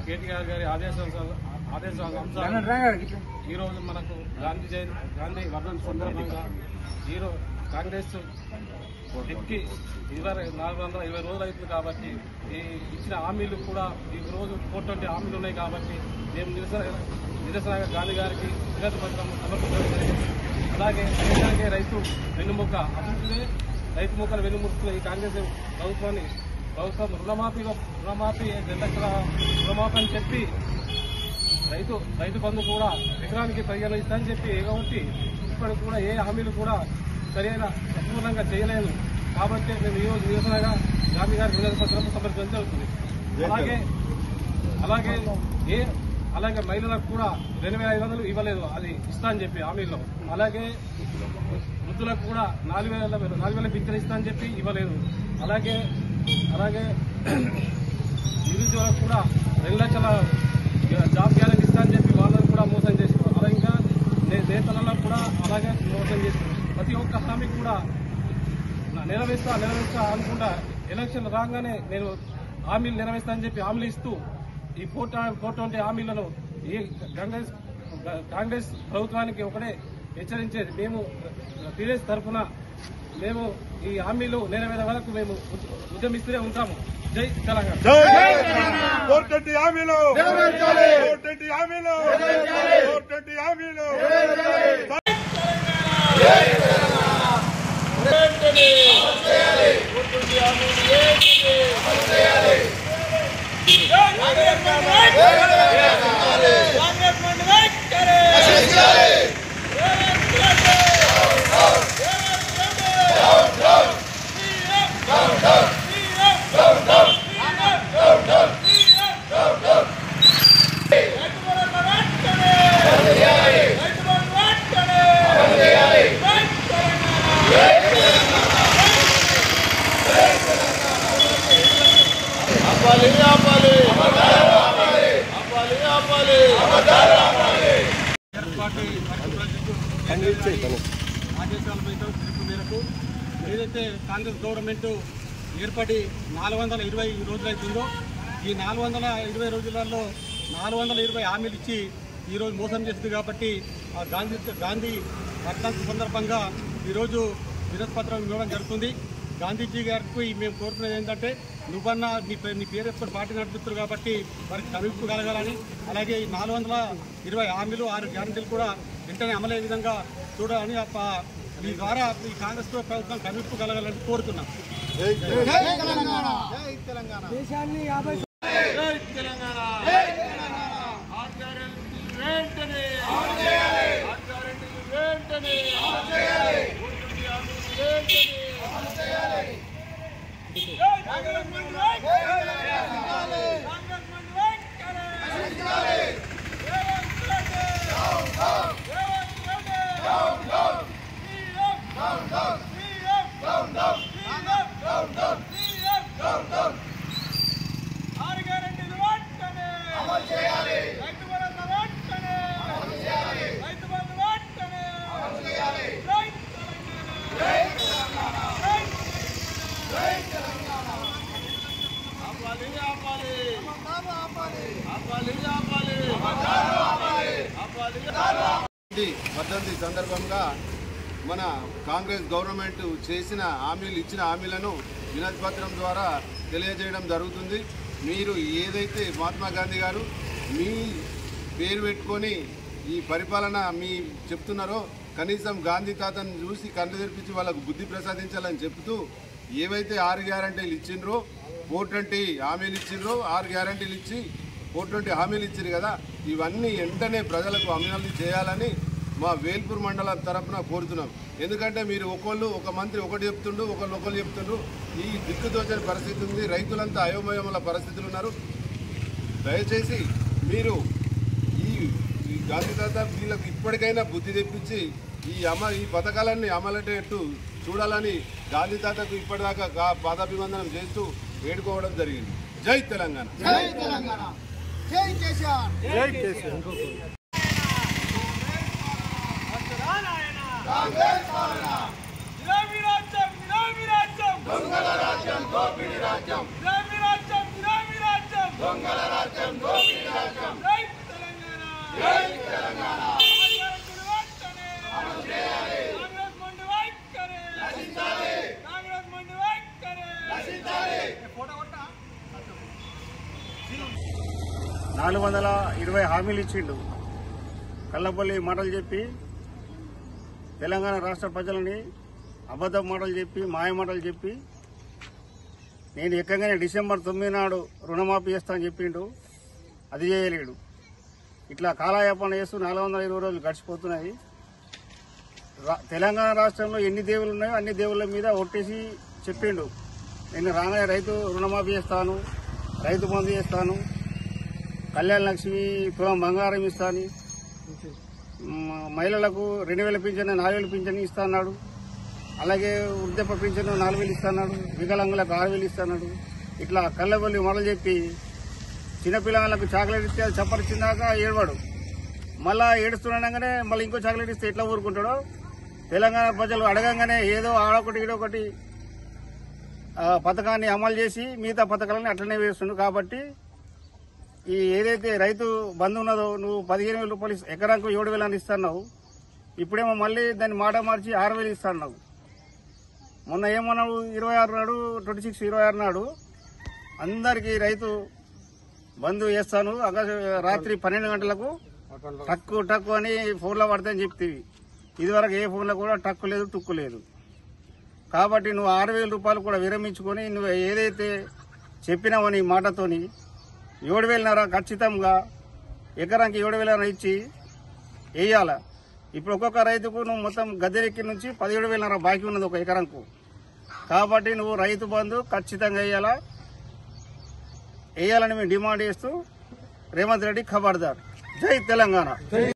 కేటీఆర్ గారి ఆదేశానుసారం ఈరోజు మనకు గాంధీ వర్ధంతి సందర్భంగా కాంగ్రెస్ ఎక్కి 420 రోజులు అవుతుంది కాబట్టి ఈ ఇచ్చిన హామీలు కూడా ఈ రోజు 420 హామీలు ఉన్నాయి కాబట్టి మేము నిరసనగా గాంధీ గారికి వినతి పత్రం సమర్పించడం జరిగింది. అలాగే రైతు వెన్నుముక్క అభివృద్ధి రైతు ముక్కలు వెన్నుముక్కుతున్న ఈ కాంగ్రెస్ ప్రభుత్వం రుణమాఫీ 2 లక్షల రుణమాఫీ అని చెప్పి రైతు బంధు కూడా ఎకరానికి 15 ఇస్తానని చెప్పి కాబట్టి ఇప్పటికి కూడా ఏ హామీలు కూడా సరైన సంపూర్ణంగా చేయలేదు. కాబట్టి మేము ఈరోజు నిరసనగా గాంధీ గారికి వినతి పత్రం సమర్పించడం జరుగుతుంది. అలాగే మహిళలకు కూడా 2500 ఇవ్వలేదు, అది ఇస్తా అని చెప్పి హామీల్లో. అలాగే వృద్ధులకు కూడా 4000 పింఛన్ ఇస్తా అని చెప్పి ఇవ్వలేదు. అలాగే నిరుద్యోగులకు కూడా 2 లక్షల జాబ్ గ్యారెంటీ ఇస్తా అని చెప్పి వాళ్ళని కూడా మోసం చేశారు. అలాగే ఇంకా నేతలకు కూడా అలాగే మోసం చేశారు. ప్రతి ఒక్క హామీ కూడా నెరవేర్స్తా అనుకుంటా ఎలక్షన్ రాగానే నేను హామీలు నెరవేర్స్తా అని చెప్పి హామీలు ఇస్తూ ఈ 420 హామీలను ఈ కాంగ్రెస్ ప్రభుత్వానికి ఒకటే హెచ్చరించేది. మేము టీఆర్ఎస్ తరఫున మేము ఈ హామీలు నెరవేరే వరకు మేము ఉద్యమిస్తూనే ఉంటాము. జై తెలంగాణ. 420 హామీలు 420 హామీలు 420 హామీలు ఆదేశాల మేరకు ఏదైతే కాంగ్రెస్ గవర్నమెంట్ ఏర్పడి 420 రోజులైతుందో ఈ 420 రోజులలో 420 హామీలు ఇచ్చి ఈరోజు మోసం చేస్తుంది. కాబట్టి ఆ గాంధీ వర్ధంతి సందర్భంగా ఈరోజు వినతి పత్రం ఇవ్వడం జరుగుతుంది. గాంధీజీ గారికి మేము కోరుకునేది ఏంటంటే నువ్వన్నా నీ పేరు ఎప్పుడు పార్టీ నడుపుతారు కాబట్టి వారికి కనువిప్పు కలగాలని, అలాగే ఈ 420 హామీలు 6 గ్యారెంటీలు కూడా వెంటనే అమలయ్యే విధంగా చూడాలని ఈ ద్వారా ఈ కాంగ్రెస్ ప్రభుత్వం కనువిప్పు కలగాలని కోరుతున్నాం. వర్ధంతి సందర్భంగా మన కాంగ్రెస్ గవర్నమెంట్ ఇచ్చిన హామీలను వినతి పత్రం ద్వారా తెలియజేయడం జరుగుతుంది. మీరు ఏదైతే మహాత్మా గాంధీ గారు మీ పేరు పెట్టుకొని ఈ పరిపాలన మీ చెప్తున్నారో కనీసం గాంధీ తాతను చూసి కళ్ళు తెరిపించి వాళ్ళకు బుద్ధి ప్రసాదించాలని చెప్తూ ఏవైతే 6 గ్యారంటీలు ఇచ్చిండ్రో 420 హామీలు ఇచ్చిండ్రో 6 గ్యారంటీలు ఇచ్చి 420 హామీలు ఇచ్చారు కదా, ఇవన్నీ వెంటనే ప్రజలకు అమలు చేయాలని మా వేల్పూర్ మండలం తరఫున కోరుతున్నాం. ఎందుకంటే మీరు ఒక మంత్రి ఒకటి చెప్తుండ్రు, ఒకళ్ళు చెప్తుండ్రు. ఈ దిక్కుతోచని పరిస్థితి ఉంది, రైతులంతా అయోమయముల పరిస్థితులు ఉన్నారు. దయచేసి మీరు ఈ గాంధీ తాత వీళ్ళకి ఇప్పటికైనా బుద్ధి తెప్పించి ఈ పథకాలన్నీ అమలయ్యేట్టు చూడాలని గాంధీ తాతకు ఇప్పటిదాకా పాదాభివందనం చేస్తూ వేడుకోవడం జరిగింది. జై తెలంగాణ. జై తెలంగాణ. జై కేసీఆర్. జై కేసీఆర్. కాంగ్రెస్ పాలన గులాబీ రాజ్యం, గులాబీ రాజ్యం, దొంగల రాజ్యం, దోపిడీ రాజ్యం, గులాబీ రాజ్యం, గులాబీ రాజ్యం, దొంగల రాజ్యం, దోపిడీ రాజ్యం. జై తెలంగాణ. జై తెలంగాణ. కాంగ్రెస్ వెంటనే అమలు చేయాలి. కాంగ్రెస్ మండి వైఖరి నశించాలి. కాంగ్రెస్ మండి వైఖరి నశించాలి. 420 హామీలు ఇచ్చిండు. కల్లపల్లి మాటలు చెప్పి తెలంగాణ రాష్ట్ర ప్రజలని అబద్ధం మాటలు చెప్పి మాయ మాటలు చెప్పి నేను ఎక్కగానే డిసెంబర్ 9 నాడు రుణమాఫీ చేస్తా అని చెప్పిండు. అది చేయలేడు. ఇట్లా కాలయాపన చేస్తూ 420 రోజులు గడిచిపోతున్నాయి. తెలంగాణ రాష్ట్రంలో ఎన్ని దేవుళ్ళు ఉన్నాయో అన్ని దేవుళ్ళ మీద ఒట్టేసి చెప్పిండు. నేను రాగానే రైతు రుణమాఫీ చేస్తాను, రైతు బంధు చేస్తాను, కళ్యాణ లక్ష్మి తులం బంగారం ఇస్తాను, మహిళలకు 2000 పింఛన్ 4000 పింఛన్ ఇస్తా అన్నాడు. అలాగే వృద్ధాప్య పింఛన్ 4000 ఇస్తాడు, వికలాంగులకు 6000 ఇస్తాడు. ఇట్లా కళ్ళబొల్లి మొదలు చెప్పి చిన్నపిల్లలకు చాక్లెట్ ఇస్తే అది చప్పరిచిందాక ఏడవాడు. మళ్ళా ఏడుస్తుండగానే మళ్ళీ ఇంకో చాక్లెట్ ఇస్తే ఎట్లా ఊరుకుంటాడో తెలంగాణ ప్రజలు అడగంగానే ఏదో ఆడొకటి ఈడొకటి పథకాన్ని అమలు చేసి మిగతా పథకాలని అట్లనే వేస్తుండు. కాబట్టి ఈ ఏదైతే రైతు బంధు ఉన్నదో నువ్వు 15,000 రూపాయలు ఎకరాకు 7,000 అని ఇస్తున్నావు. ఇప్పుడేమో మళ్ళీ దాన్ని మాట మార్చి 6,000 ఇస్తున్నావు. మొన్న ఏమన్నావు 26 నాడు 26 నాడు అందరికీ రైతు బంధు చేస్తాను రాత్రి 12 గంటలకు టక్కు అని ఫోన్లో పడతాయని చెప్తీవి. ఇదివరకు ఏ ఫోన్లో కూడా టక్కు లేదు టుక్కు లేదు. కాబట్టి నువ్వు 6,000 రూపాయలు కూడా విరమించుకొని నువ్వు ఏదైతే చెప్పినావో నీ మాటతోని 7,500 ఖచ్చితంగా ఎకరానికి 7,500 ఇచ్చి వేయాల. ఇప్పుడు ఒక్కొక్క రైతుకు నువ్వు మొత్తం గద్దెరెక్కి నుంచి 17,500 బాకీ ఉన్నది ఒక ఎకరంకు. కాబట్టి నువ్వు రైతు బంధు ఖచ్చితంగా వేయాలని మేము డిమాండ్ చేస్తూ రేవంత్ రెడ్డి ఖబర్దార్. జై తెలంగాణ.